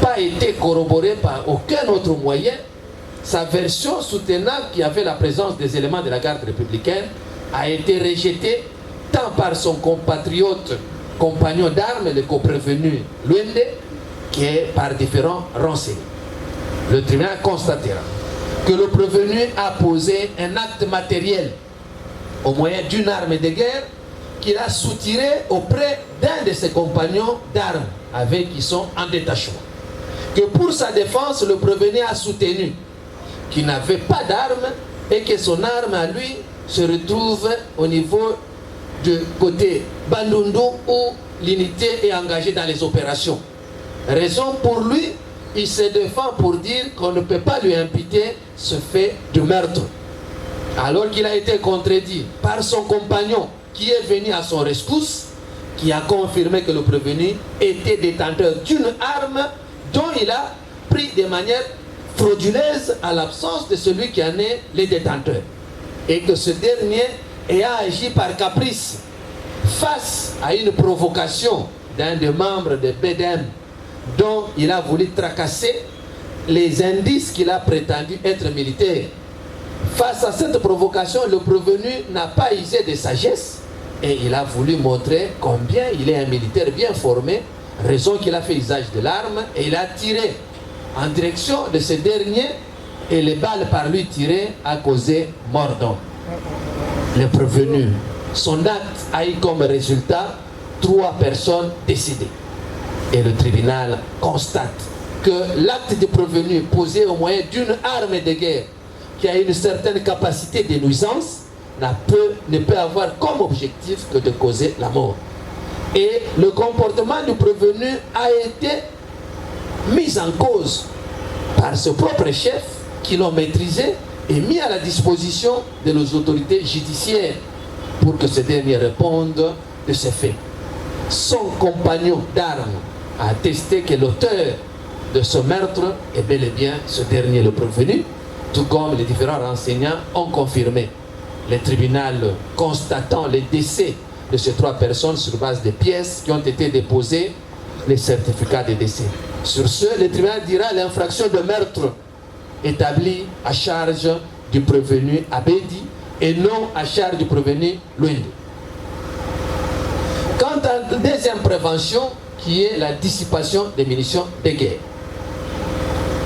Speaker 10: pas été corroborée par aucun autre moyen. Sa version soutenant qu'il y avait la présence des éléments de la garde républicaine a été rejetée tant par son compatriote, compagnon d'armes, le coprévenu Luende, que par différents renseignements. Le tribunal constatera que le prévenu a posé un acte matériel au moyen d'une arme de guerre qu'il a soutiré auprès d'un de ses compagnons d'armes avec qui sont en détachement. Que pour sa défense, le prévenu a soutenu qu'il n'avait pas d'armes et que son arme à lui se retrouve au niveau du côté Bandundu où l'unité est engagée dans les opérations. Raison pour lui, il se défend pour dire qu'on ne peut pas lui imputer ce fait de meurtre. Alors qu'il a été contredit par son compagnon qui est venu à son rescousse, qui a confirmé que le prévenu était détenteur d'une arme dont il a pris de manière frauduleuse à l'absence de celui qui en est le détenteur. Et que ce dernier ayant agi par caprice face à une provocation d'un des membres de BEDEM dont il a voulu tracasser les indices qu'il a prétendu être militaires. Face à cette provocation, le prévenu n'a pas usé de sagesse et il a voulu montrer combien il est un militaire bien formé, raison qu'il a fait usage de l'arme et il a tiré en direction de ce dernier et les balles par lui tirées a causé mort d'homme. Le prévenu, son acte a eu comme résultat 3 personnes décédées. Et le tribunal constate que l'acte du prévenu posé au moyen d'une arme de guerre qui a une certaine capacité de nuisance ne peut avoir comme objectif que de causer la mort. Et le comportement du prévenu a été mis en cause par ce propre chef qui l'ont maîtrisé et mis à la disposition de nos autorités judiciaires pour que ce dernier réponde de ces faits. Son compagnon d'armes a attesté que l'auteur de ce meurtre est bel et bien ce dernier, le prévenu, tout comme les différents renseignants ont confirmé. Le tribunal constatant les décès de ces 3 personnes sur base des pièces qui ont été déposées, les certificats de décès. Sur ce, le tribunal dira l'infraction de meurtre établie à charge du prévenu Abedi et non à charge du prévenu Luende. Quant à la deuxième prévention, qui est la dissipation des munitions de guerre,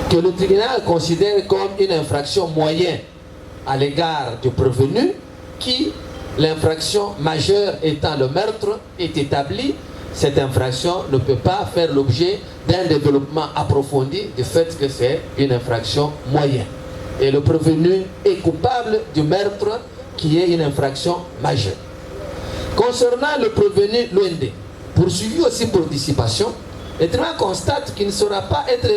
Speaker 10: que le tribunal considère comme une infraction moyenne à l'égard du prévenu, qui, l'infraction majeure étant le meurtre, est établie. Cette infraction ne peut pas faire l'objet d'un développement approfondi du fait que c'est une infraction moyenne. Et le prévenu est coupable du meurtre qui est une infraction majeure. Concernant le prévenu Luende, poursuivi aussi pour dissipation, le tribunal constate qu'il ne saura pas être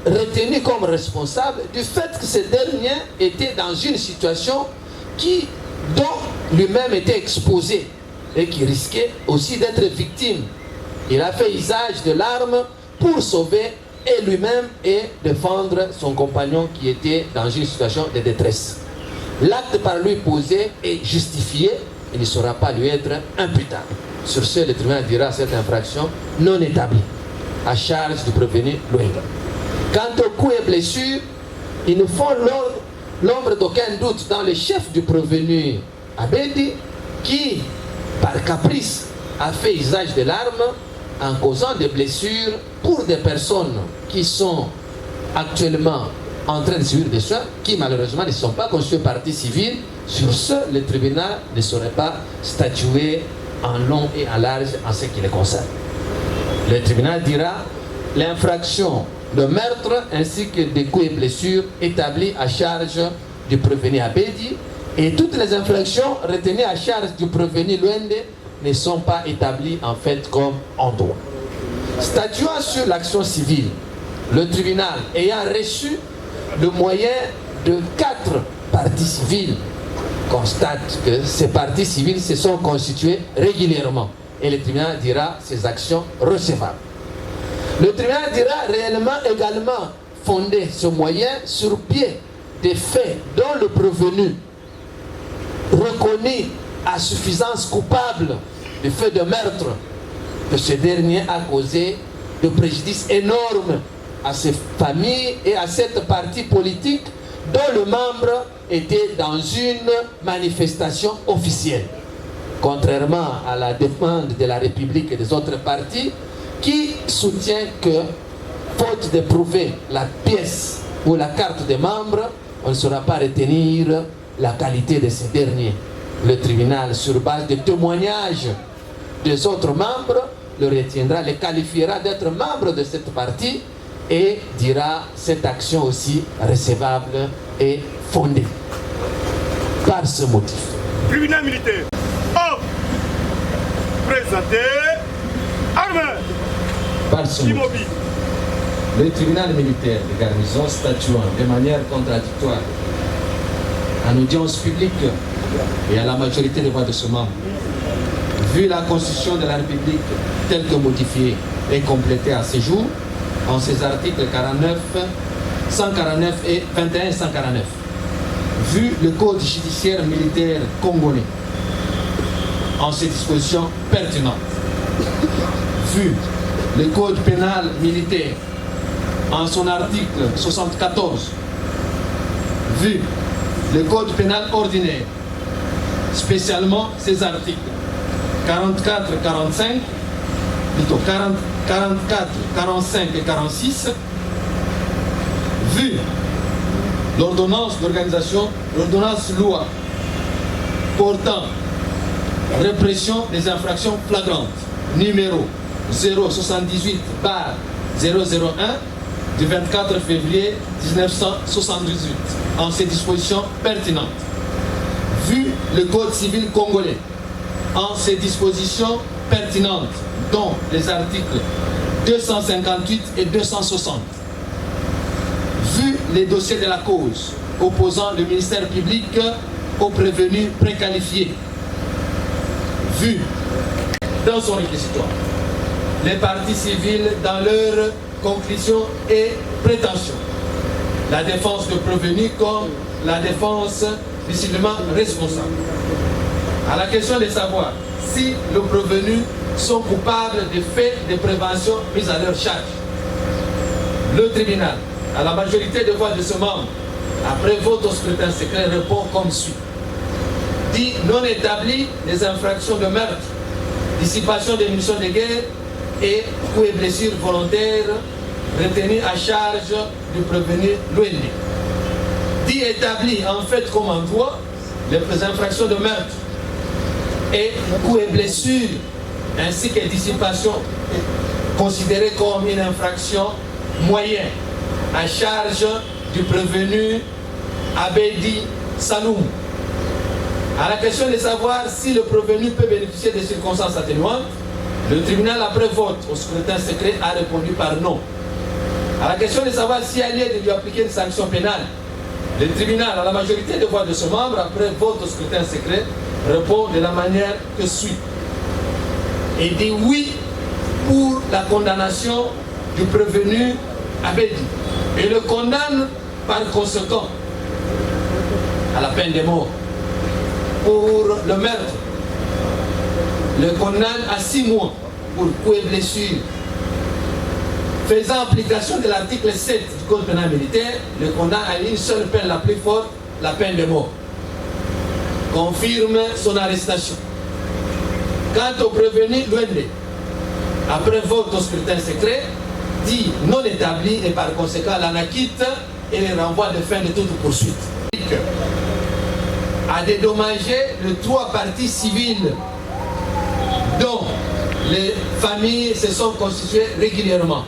Speaker 10: retenu comme responsable du fait que ce dernier était dans une situation dont lui-même était exposé et qui risquait aussi d'être victime. Il a fait usage de l'arme pour sauver et lui-même et défendre son compagnon qui était dans une situation de détresse. L'acte par lui posé est justifié, il ne saura pas lui être imputable. Sur ce, le tribunal dira cette infraction non établie, à charge du prévenu Luende. Quant aux coups et blessures, ils ne font l'ombre d'aucun doute dans le chef du prévenu Abedi, qui, par caprice, a fait usage de l'arme en causant des blessures pour des personnes qui sont actuellement en train de subir des soins, qui malheureusement ne sont pas constituées partie civile. Sur ce, le tribunal ne saurait pas statuer en long et en large en ce qui les concerne. Le tribunal dira l'infraction de meurtre ainsi que des coups et blessures établis à charge du prévenu Abedi et toutes les infractions retenues à charge du prévenu Luende ne sont pas établies en fait comme en droit. Statuant sur l'action civile, le tribunal ayant reçu le moyen de 4 parties civiles constate que ces parties civiles se sont constituées régulièrement et le tribunal dira ces actions recevables. Le tribunal dira réellement également fonder ce moyen sur pied des faits dont le prévenu reconnu à suffisance coupable du fait de meurtre que ce dernier a causé de préjudice énorme à ses familles et à cette partie politique dont le membre était dans une manifestation officielle. Contrairement à la demande de la République et des autres partis qui soutient que, faute de prouver la pièce ou la carte des membres, on ne saura pas retenir la qualité de ces derniers. le tribunal, sur base de témoignages des autres membres, le retiendra, les qualifiera d'être membres de cette partie et dira cette action aussi recevable et fondée par ce motif.
Speaker 11: Tribunal militaire. Homme. Présenté. Armée.
Speaker 2: Par ce motif,
Speaker 11: Immobile.
Speaker 2: le tribunal militaire de garnison statuant de manière contradictoire en audience publique et à la majorité des voix de ce membre, vu la Constitution de la République telle que modifiée et complétée à ce jour, en ses articles 49, 149 et 21 et 149, vu le Code judiciaire militaire congolais, en ses dispositions pertinentes, vu le Code pénal militaire, en son article 74, vu le Code pénal ordinaire, spécialement ses articles 44, 45, plutôt 44, 45 et 46, vu l'ordonnance d'organisation, l'ordonnance loi portant répression des infractions flagrantes, numéro 078/001 du 24 février 1978, en ses dispositions pertinentes. Vu le Code civil congolais, en ses dispositions pertinentes, dont les articles 258 et 260. Vu les dossiers de la cause opposant le ministère public aux prévenus préqualifiés. Vu dans son réquisitoire les parties civiles dans leurs conclusions et prétentions. La défense de prévenus comme la défense visiblement responsable. À la question de savoir si les prévenus sont coupables des faits de prévention mis à leur charge, le tribunal, à la majorité des voix de ce membre, après vote au scrutin secret, répond comme suit. Dit non établi les infractions de meurtre, dissipation des munitions de guerre et coups et blessures volontaires retenus à charge du prévenu l'OND. Dit établi en fait comme en droit les infractions de meurtre et coups et blessures ainsi que dissipation considérées comme une infraction moyenne à charge du prévenu Abedi Saloum. À la question de savoir si le prévenu peut bénéficier des circonstances atténuantes, le tribunal après vote au scrutin secret a répondu par non. À la question de savoir s'il y a lieu de lui appliquer une sanction pénale, le tribunal, à la majorité des voix de ce membre, après vote au scrutin secret, répond de la manière que suit. Il dit oui pour la condamnation du prévenu Abedi et le condamne par conséquent à la peine de mort. Pour le meurtre, le condamne à 6 mois pour coups et blessures. Faisant application de l'article 7 du Code pénal militaire, le condamne à une seule peine la plus forte, la peine de mort. Confirme son arrestation. Quant au prévenu l'OND, après vote au scrutin secret, dit non établi et par conséquent l'en acquitte et les renvoie de fin de toute poursuite. A dédommagé les 3 parties civiles dont les familles se sont constituées régulièrement.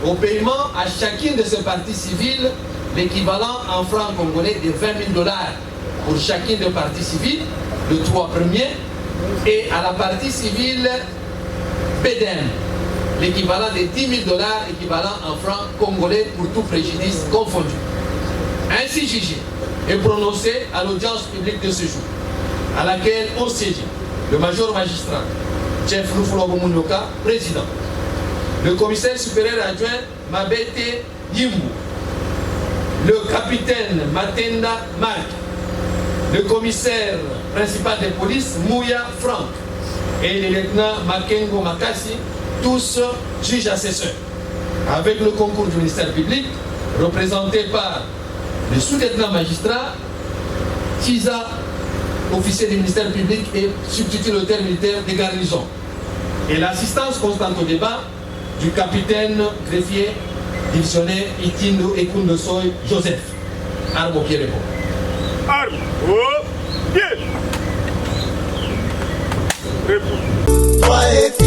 Speaker 2: Au paiement à chacune de ces parties civiles l'équivalent en francs congolais de 20 000 $ pour chacune des parties civiles, les 3 premiers, et à la partie civile BDM, l'équivalent de 10 000 $ équivalent en francs congolais pour tout préjudice confondu. Ainsi jugé et prononcé à l'audience publique de ce jour, à laquelle on siège le major magistrat Jeff Lufulobo Munyoka, président, le commissaire supérieur adjoint Mabete Yimbu, le capitaine Matenda Marc, le commissaire principal de police Mouya Franck et le lieutenant Makengo Makasi, tous juges assesseurs, avec le concours du ministère public, représenté par le sous-lieutenant magistrat Kiza, officier du ministère public et substitut l'auteur militaire des garnisons, et l'assistance constante au débat du capitaine greffier divisionnaire Itindo Ekundosoy Joseph. Arme au pied, répond.
Speaker 11: Arme au pied. République.